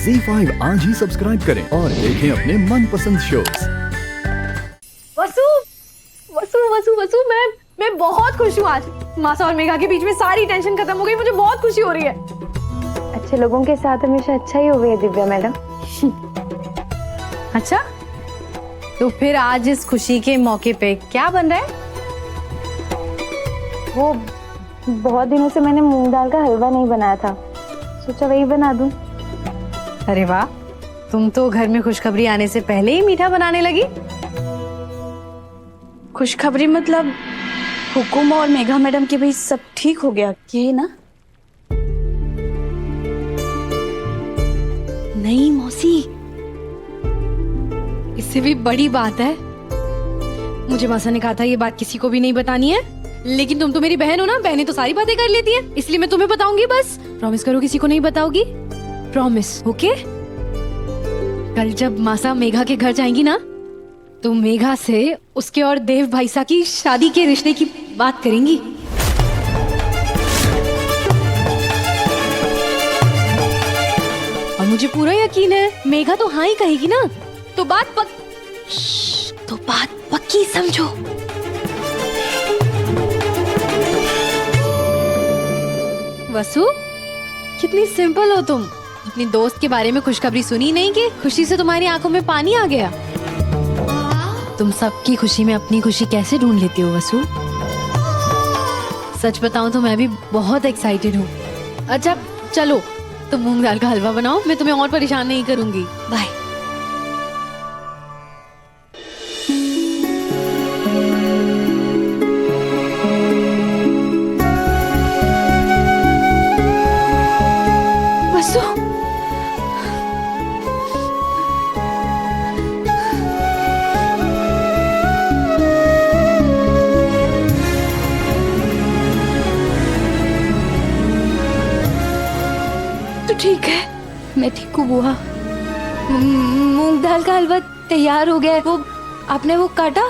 ZEE5 आज ही subscribe करें और देखें अपने मनपसंद शोज। वसु वसु वसु वसु मैं बहुत खुश हूँ आज। मासा और मेघा के बीच में सारी टेंशन खत्म हो गई। मुझे बहुत खुशी हो रही है। अच्छे लोगों के साथ हमेशा अच्छा ही होगा दिव्या मैडम। अच्छा, तो फिर आज इस खुशी के मौके पे क्या बन रहा है? वो बहुत दिनों से मैंने मूंग दाल का हलवा नहीं बनाया था, सोचा वही बना दूं। अरे वाह, तुम तो घर में खुशखबरी आने से पहले ही मीठा बनाने लगी। खुशखबरी मतलब हुकुम और मेघा मैडम के बीच सब ठीक हो गया, ये ना? नहीं मौसी, इससे भी बड़ी बात है। मुझे मासा ने कहा था ये बात किसी को भी नहीं बतानी है, लेकिन तुम तो मेरी बहन हो ना, बहनें तो सारी बातें कर लेती हैं, इसलिए मैं तुम्हें बताऊंगी। बस प्रॉमिस करो किसी को नहीं बताओगी। Promise, okay? कल जब मासा मेघा के घर जाएंगी ना, तो मेघा से उसके और देव भाईसा की शादी के रिश्ते की बात करेंगी। और मुझे पूरा यकीन है मेघा तो हाँ ही कहेगी ना, तो बात पक्की समझो। वसु, कितनी सिंपल हो तुम। अपनी दोस्त के बारे में खुशखबरी सुनी नहीं कि खुशी से तुम्हारी आंखों में पानी आ गया। तुम सबकी खुशी में अपनी खुशी कैसे ढूंढ लेती हो वसु? सच बताऊं तो मैं भी बहुत एक्साइटेड हूँ। अच्छा चलो, तुम मूंग दाल का हलवा बनाओ, मैं तुम्हें और परेशान नहीं करूंगी। बाय। वसु, तो ठीक है, मैं ठीक हूँ बुआ। मूंग दाल का हलवा तैयार हो गया है। वो आपने वो काटा?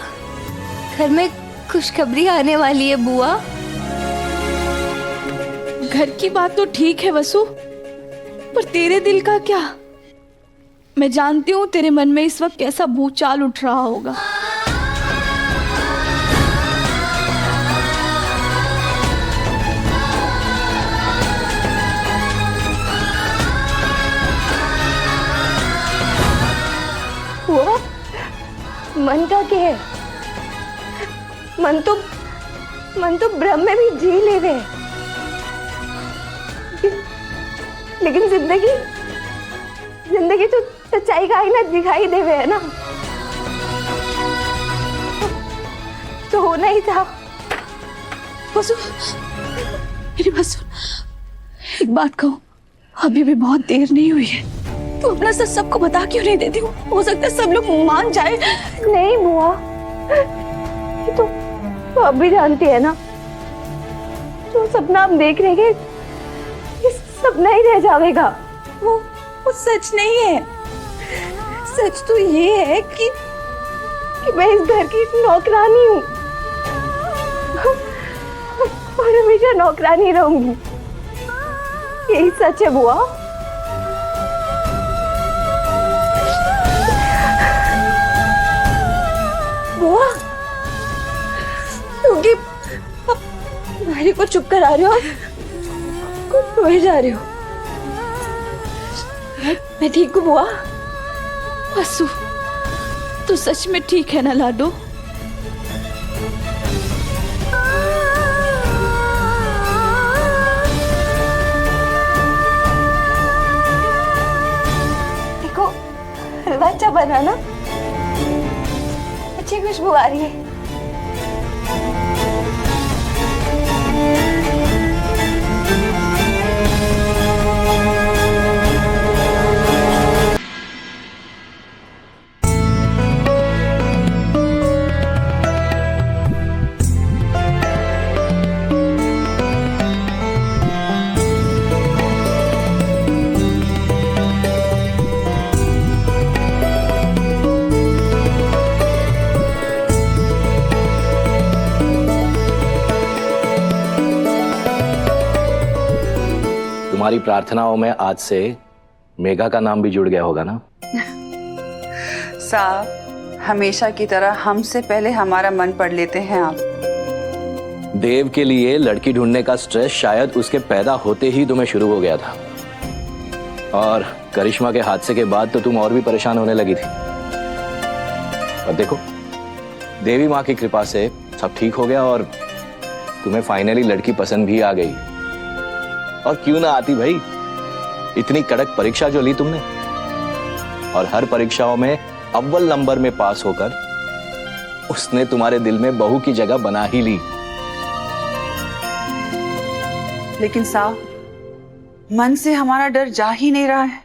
घर में खुशखबरी आने वाली है बुआ। घर की बात तो ठीक है वसु, पर तेरे दिल का क्या? मैं जानती हूँ तेरे मन में इस वक्त कैसा भूचाल उठ रहा होगा। वो मन का क्या है? मन तो ब्रह्म में भी जी ले रहे, लेकिन जिंदगी तो सच्चाई का आईना दिखाई देवे है ना, तो होना ही था। वसु, मेरी बात सुन। एक बात कहूँ, अभी भी बहुत देर नहीं हुई है। तू अपना सच सबको बता क्यों नहीं देती? हो सकता है सब लोग मान जाए। नहीं बुआ, ये तो आप भी जानती है ना, जो सपना हम देख रहे हैं ये सपना ही रह जाएगा। वो सच नहीं है। सच तो ये है कि मैं इस घर की नौकरानी हूँ और हमेशा नौकरानी रहूंगी। यही सच है बुआ। बुआ, क्योंकि भाई को चुप करा रहे हो, कुछ रोए जा रहे हो। मैं ठीक हूँ बुआ। वसु, तू सच में ठीक है ना लाडो? देखो, हलवा अच्छा बना ना, अच्छी खुशबू आ रही है। तुम्हारी प्रार्थनाओं में आज से मेघा का नाम भी जुड़ गया होगा ना? साहब, हमेशा की तरह हमसे पहले हमारा मन पढ़ लेते हैं आप। देव के लिए लड़की ढूंढने का स्ट्रेस शायद उसके पैदा होते ही तुम्हें शुरू हो गया था, और करिश्मा के हादसे के बाद तो तुम और भी परेशान होने लगी थी। और देखो, देवी माँ की कृपा से सब ठीक हो गया और तुम्हें फाइनली लड़की पसंद भी आ गई। और क्यों ना आती भाई, इतनी कड़क परीक्षा जो ली तुमने, और हर परीक्षाओं में अव्वल नंबर में पास होकर उसने तुम्हारे दिल में बहू की जगह बना ही ली। लेकिन साहब, मन से हमारा डर जा ही नहीं रहा है।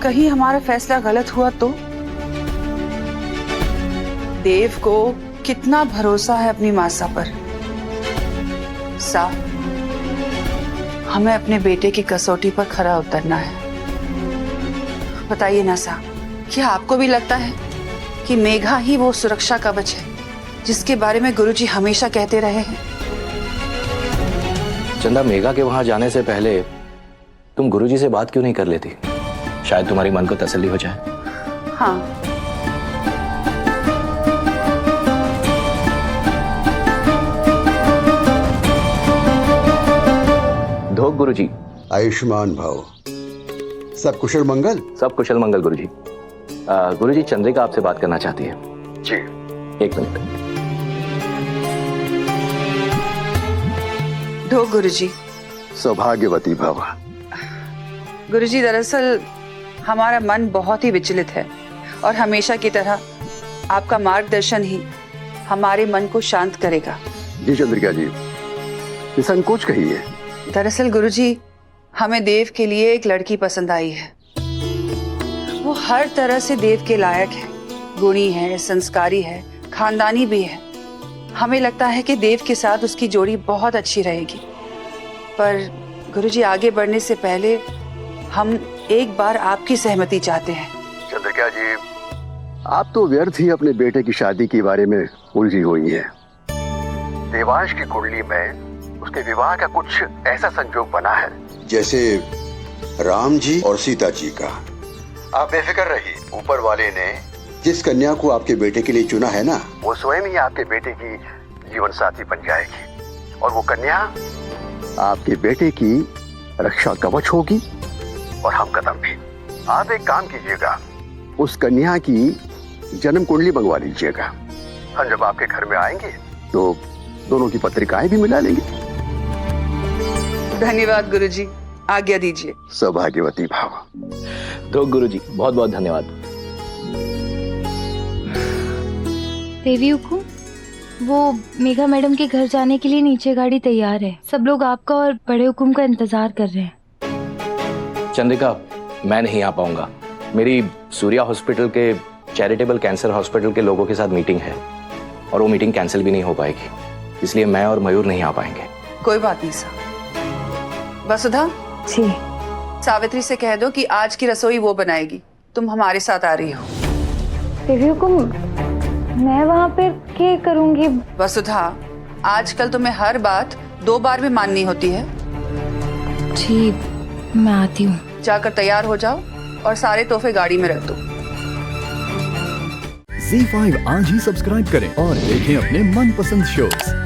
कहीं हमारा फैसला गलत हुआ तो? देव को कितना भरोसा है अपनी मासा पर। साहब, हमें अपने बेटे की कसौटी पर खरा उतरना है। बताइए ना साहब, क्या आपको भी लगता है कि मेघा ही वो सुरक्षा कवच है जिसके बारे में गुरुजी हमेशा कहते रहे हैं? चंदा, मेघा के वहां जाने से पहले तुम गुरुजी से बात क्यों नहीं कर लेती? शायद तुम्हारी मन को तसल्ली हो जाए। हाँ, धोक गुरुजी। आयुष्मान भाव। सब कुशल मंगल? सब कुशल मंगल गुरुजी। गुरुजी, चंद्रिका आपसे बात करना चाहती है। जी। एक मिनट। ढो गुरुजी। सौभाग्यवती भव। गुरुजी, दरअसल हमारा मन बहुत ही विचलित है और हमेशा की तरह आपका मार्गदर्शन ही हमारे मन को शांत करेगा। जी चंद्रिका जी, निसंकोच कहिए। दरअसल गुरुजी, हमें देव के लिए एक लड़की पसंद आई है। वो हर तरह से देव के लायक है, गुणी है, संस्कारी है, खानदानी भी है। हमें लगता है कि देव के साथ उसकी जोड़ी बहुत अच्छी रहेगी। पर गुरुजी, आगे बढ़ने से पहले हम एक बार आपकी सहमति चाहते हैं। चंद्रिका जी, आप तो व्यर्थ ही अपने बेटे की शादी के बारे में उलझी हुई हैं। देवांश की कुंडली में उसके विवाह का कुछ ऐसा संजोग बना है जैसे राम जी और सीता जी का। आप बेफिक्र रहिए, ऊपर वाले ने जिस कन्या को आपके बेटे के लिए चुना है ना, वो स्वयं ही आपके बेटे की जीवन साथी बन जाएगी। और वो कन्या आपके बेटे की रक्षा कवच होगी और हम कदम भी। आप एक काम कीजिएगा, उस कन्या की जन्म कुंडली मंगवा लीजिएगा। हम जब आपके घर में आएंगे तो दोनों की पत्रिकाएं भी मिला लेंगे। धन्यवाद गुरुजी, आज्ञा दीजिए। सौभाग्यवती भाव। तो गुरुजी, बहुत बहुत धन्यवाद। देवी हुकुम, वो मेघा मैडम के घर जाने के लिए नीचे गाड़ी तैयार है। सब लोग आपका और बड़े हुकुम का इंतजार कर रहे हैं। चंद्रिका, मैं नहीं आ पाऊंगा। मेरी सूर्या हॉस्पिटल के चैरिटेबल कैंसर हॉस्पिटल के लोगों के साथ मीटिंग है और वो मीटिंग कैंसिल भी नहीं हो पाएगी, इसलिए मैं और मयूर नहीं आ पाएंगे। कोई बात नहीं साहब। वसुधा जी। सावित्री से कह दो कि आज की रसोई वो बनाएगी, तुम हमारे साथ आ रही हो। देवी हुकुम, मैं वहाँ पे क्या करूँगी? वसुधा, आजकल तुम्हें हर बात 2 बार में माननी होती है। जी, मैं आती हूँ। जाकर तैयार हो जाओ और सारे तोहफे गाड़ी में रख दो। Z5 आज ही सब्सक्राइब करें और देखें अपने मनपसंद शोज